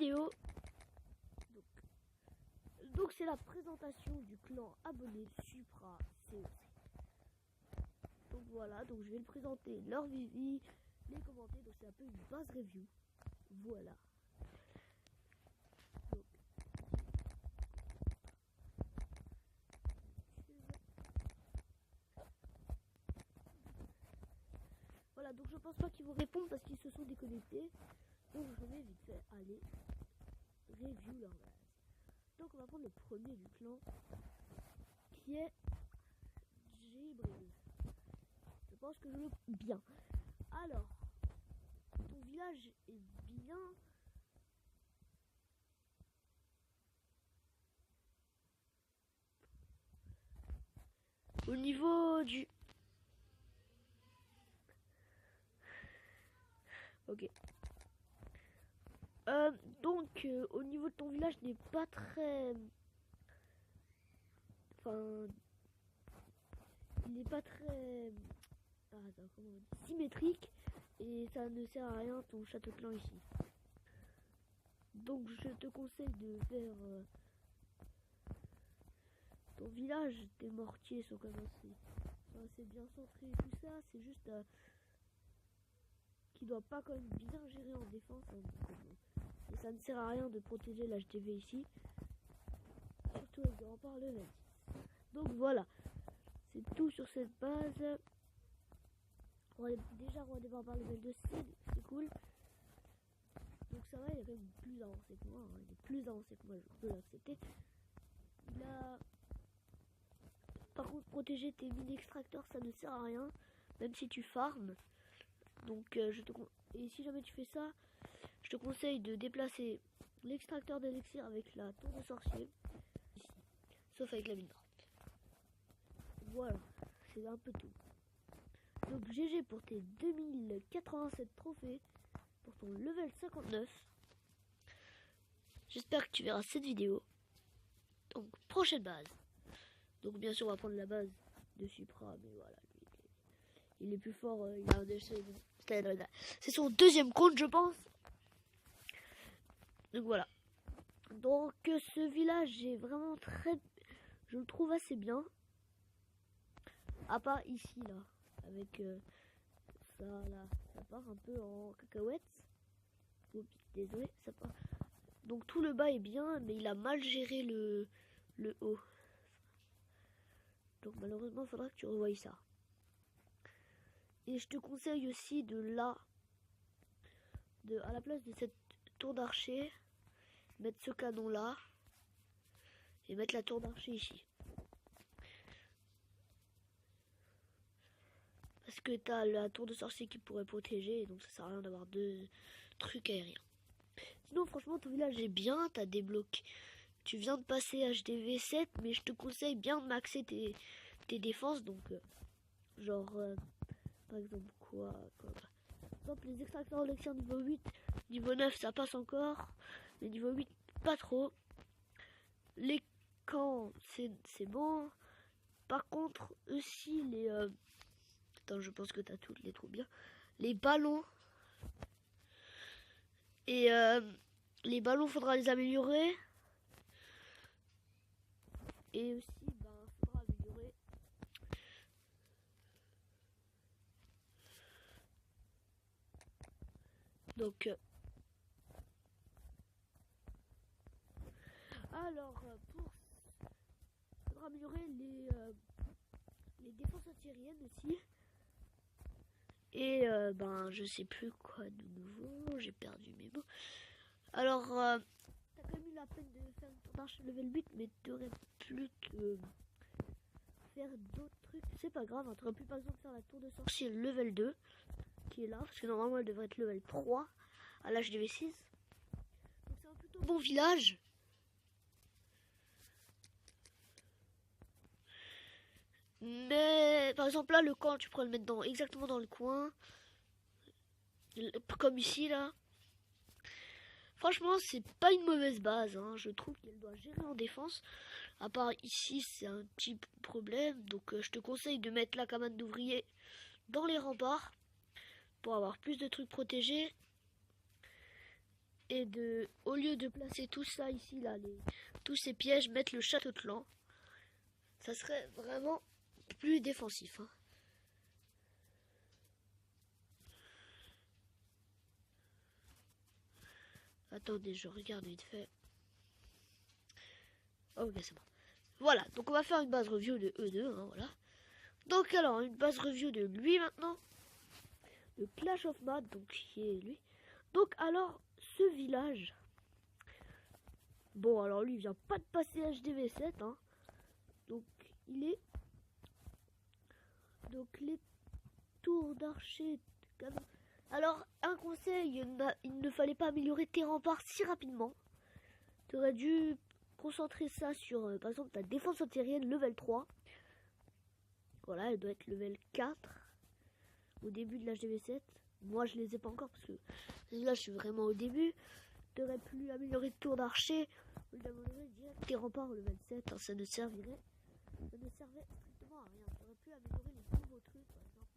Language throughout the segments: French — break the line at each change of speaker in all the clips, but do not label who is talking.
vidéo. Donc c'est la présentation du clan abonné Supra COC. Donc voilà, donc je vais le présenter, leur vie, les commenter, donc c'est un peu une base review. Voilà. Donc, voilà, donc je pense pas qu'ils vont répondre parce qu'ils se sont déconnectés. Donc je vais vite fait aller review leur base. Donc on va prendre le premier du clan qui est Jibril. Je pense que je le bien. Alors, ton village est bien. Au niveau du... Ok. Donc, au niveau de ton village n'est pas très... Enfin... Il n'est pas très... Ah, attends, comment on dit, symétrique. Et ça ne sert à rien ton château clan ici. Donc, je te conseille de faire... ton village, tes mortiers sont comme assez bien centrés et tout ça. C'est juste... qui doit pas quand même bien gérer en défense. Hein, et ça ne sert à rien de protéger l'HDV ici. Surtout avec des remparts level 10. Donc voilà. C'est tout sur cette base. Déjà roi des barbares level 2, c'est cool. Donc ça va, il est quand même plus avancé que moi. Hein. Il est plus avancé que moi, je peux l'accepter. Il a... Par contre, protéger tes mini extracteurs, ça ne sert à rien. Même si tu farmes. Donc et si jamais tu fais ça, je te conseille de déplacer l'extracteur d'élixir avec la tour de sorcier. Ici. Sauf avec la mine d'or. Voilà, c'est un peu tout. Donc GG pour tes 2087 trophées, pour ton level 59. J'espère que tu verras cette vidéo. Donc prochaine base. Donc bien sûr on va prendre la base de Supra, mais voilà, lui, il est plus fort, c'est son deuxième compte je pense. Donc voilà. Donc ce village est vraiment je le trouve assez bien. À part ici là, avec ça là, ça part un peu en cacahuète. Oups, désolé, ça part. Donc tout le bas est bien, mais il a mal géré le haut. Donc malheureusement, il faudra que tu revoies ça. Et je te conseille aussi à la place de cette tour d'archer, mettre ce canon là et mettre la tour d'archer ici. Parce que t'as la tour de sorcier qui pourrait protéger, et donc ça sert à rien d'avoir deux trucs aériens. Sinon franchement ton village est bien, t'as des blocs. Tu viens de passer HDV 7, mais je te conseille bien de maxer tes défenses. Donc par exemple quoi par exemple les extracteurs d'élixir niveau 8, niveau 9 ça passe encore, mais niveau 8 pas trop. Les camps c'est bon. Par contre aussi les attends, je pense que t'as toutes les troupes bien. Les ballons. Et les ballons, faudra les améliorer. Et aussi, faudra améliorer. Donc, alors, faudra améliorer les défenses antiaériennes aussi. Et je sais plus quoi de nouveau, j'ai perdu mes mots. Alors, t'as quand même eu la peine de faire une tour d'arche level 8, mais t'aurais plus que faire d'autres trucs. C'est pas grave, hein. T'aurais pu par exemple faire la tour de sorcier level 2, qui est là, parce que normalement elle devrait être level 3 à l'HDV 6. Donc c'est un plutôt bon village. Mais par exemple là le camp tu pourrais le mettre exactement dans le coin. Comme ici là. Franchement c'est pas une mauvaise base, hein. Je trouve qu'elle doit gérer en défense. À part ici c'est un petit problème. Donc je te conseille de mettre la cabane d'ouvriers dans les remparts. Pour avoir plus de trucs protégés. est de, au lieu de placer tout ça ici, là, tous ces pièges, mettre le château de clan. Ça serait vraiment plus défensif. Hein. Attendez, je regarde vite fait. Ok, c'est bon. Voilà, donc on va faire une base review de E2, hein, voilà. Donc alors, une base review de lui maintenant. Le Clash of Mad, donc qui est lui. Donc alors, ce village. Bon, alors lui, il vient pas de passer HDV7, hein. Donc, il est... Donc, les tours d'archer... Alors, un conseil, il ne fallait pas améliorer tes remparts si rapidement. Tu aurais dû concentrer ça sur, par exemple, ta défense antiaérienne level 3. Voilà, elle doit être level 4 au début de l'HDV7. Moi, je les ai pas encore parce que là, je suis vraiment au début. Tu aurais pu améliorer le tour d'archer. Ou d'améliorer direct tes remparts au level 7. Hein, ça ne servait strictement à rien. Tu aurais pu améliorer les nouveaux trucs, par exemple.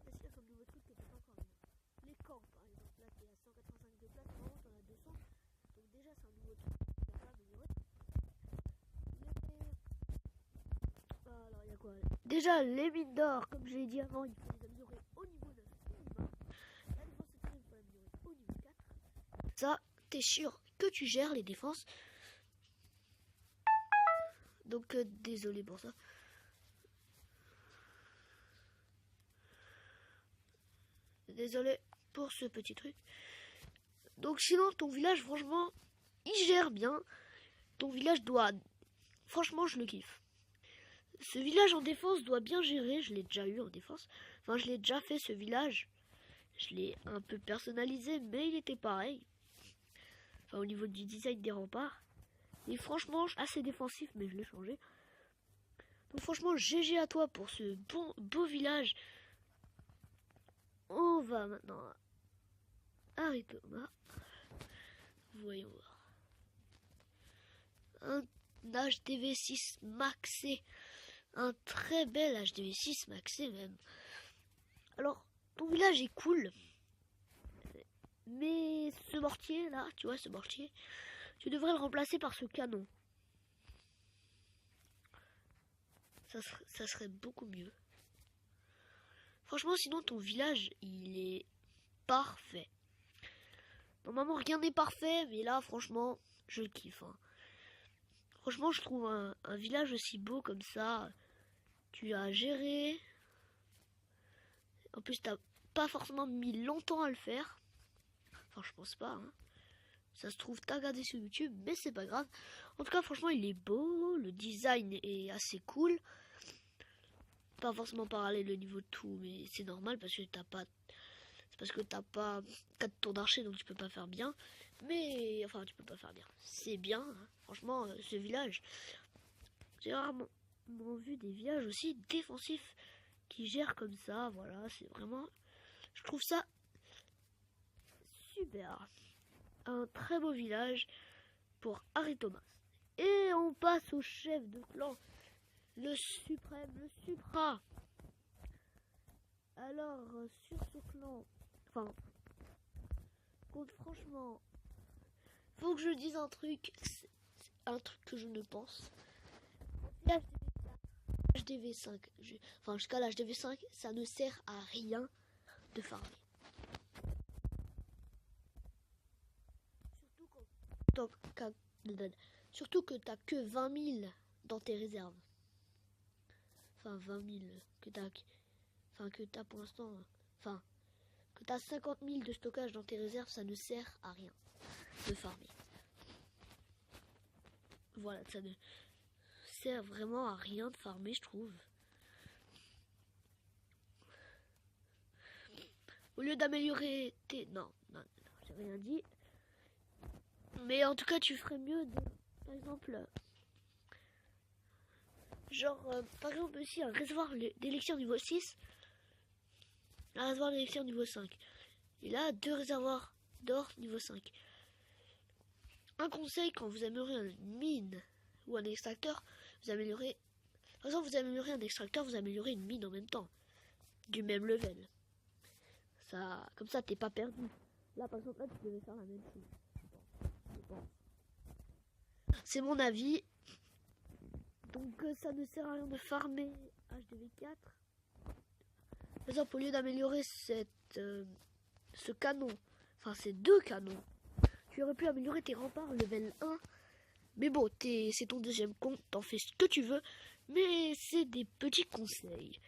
Qu'est-ce qu'il y a comme nouveau truc qui n'était pas encore bien? Les camps, par exemple. Là, tu es à 185 de place. Normalement, tu en as 200. Donc, déjà, c'est un nouveau truc. Tu pas amélioré. Alors, il y a quoi? Déjà, les mines d'or, comme je l'ai dit avant, il faut les améliorer au niveau 9 minimum. La défense il faut l'améliorer au niveau 4. Ça, t'es sûr que tu gères les défenses. Donc, désolé pour ça. Désolé pour ce petit truc. Donc, sinon, ton village, franchement, il gère bien. Ton village doit... Franchement, je le kiffe. Ce village en défense doit bien gérer. Je l'ai déjà eu en défense. Enfin, je l'ai déjà fait, ce village. Je l'ai un peu personnalisé, mais il était pareil. Enfin, au niveau du design des remparts. Et franchement, assez défensif, mais je l'ai changé. Donc franchement, GG à toi pour ce beau village. On va maintenant à Aritoma. Voyons voir. Un HDV6 maxé. Un très bel HDV6 maxé même. Alors, ton village est cool. Mais ce mortier là, tu vois ce mortier, tu devrais le remplacer par ce canon. Ça serait beaucoup mieux. Franchement, sinon ton village, il est parfait. Normalement, rien n'est parfait, mais là, franchement, je le kiffe. Hein. Franchement, je trouve un village aussi beau comme ça. Tu as géré. En plus, t'as pas forcément mis longtemps à le faire. Enfin, je pense pas. Hein. Ça se trouve, t'as regardé sur YouTube, mais c'est pas grave. En tout cas, franchement, il est beau. Le design est assez cool. Pas forcément parler le niveau de tout, mais c'est normal parce que t'as pas... C'est parce que t'as pas 4 tours d'archer, donc tu peux pas faire bien. Mais, enfin, tu peux pas faire bien. C'est bien, hein. Franchement, ce village. J'ai rarement vu des villages aussi défensifs qui gèrent comme ça. Voilà, c'est vraiment... Je trouve ça super. Un très beau village pour Arithomas. Et on passe au chef de clan. Le suprême, le supra. Alors, sur ce clan... Enfin, franchement, faut que je dise un truc que je ne pense. HDV5, enfin jusqu'à l'HDV5, ça ne sert à rien de farmer. Surtout que t'as que 20 000 dans tes réserves. Enfin 20 000 que t'as pour l'instant. Enfin que t'as 50 000 de stockage dans tes réserves, ça ne sert à rien de farmer. Voilà, ça ne sert vraiment à rien de farmer, je trouve. Au lieu d'améliorer tes... Non, j'ai rien dit. Mais en tout cas, tu ferais mieux de... Par exemple... par exemple, ici, un réservoir d'élixir niveau 6. Un réservoir d'élixir niveau 5. Et là, 2 réservoirs d'or niveau 5. Un conseil, quand vous améliorez une mine ou un extracteur, vous améliorez... Par exemple, vous améliorez un extracteur, vous améliorez une mine en même temps. Du même level. Ça, comme ça, t'es pas perdu. Là, par exemple, là, tu devais faire la même chose. Je pense. C'est mon avis. Donc, ça ne sert à rien de farmer HDV4. Par exemple, au lieu d'améliorer ce canon, enfin, ces deux canons, tu aurais pu améliorer tes remparts level 1. Mais bon, c'est ton deuxième compte, t'en fais ce que tu veux. Mais c'est des petits conseils.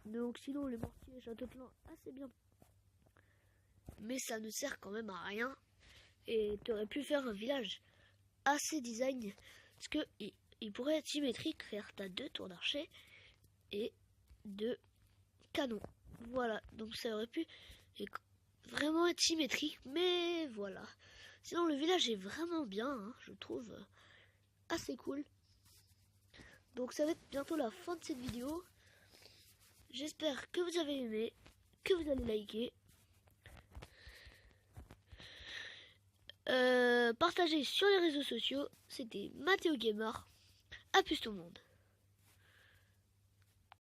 Donc, sinon, les mortiers, château plein, assez bien. Mais ça ne sert quand même à rien. Et tu aurais pu faire un village assez design. Parce que il pourrait être symétrique, faire ta 2 tours d'archer et 2 canons. Voilà, donc ça aurait pu vraiment être symétrique, mais voilà. Sinon le village est vraiment bien, hein, je trouve assez cool. Donc ça va être bientôt la fin de cette vidéo. J'espère que vous avez aimé, que vous allez liker. Partagez sur les réseaux sociaux. C'était Mathéo Gamer. A plus tout le monde.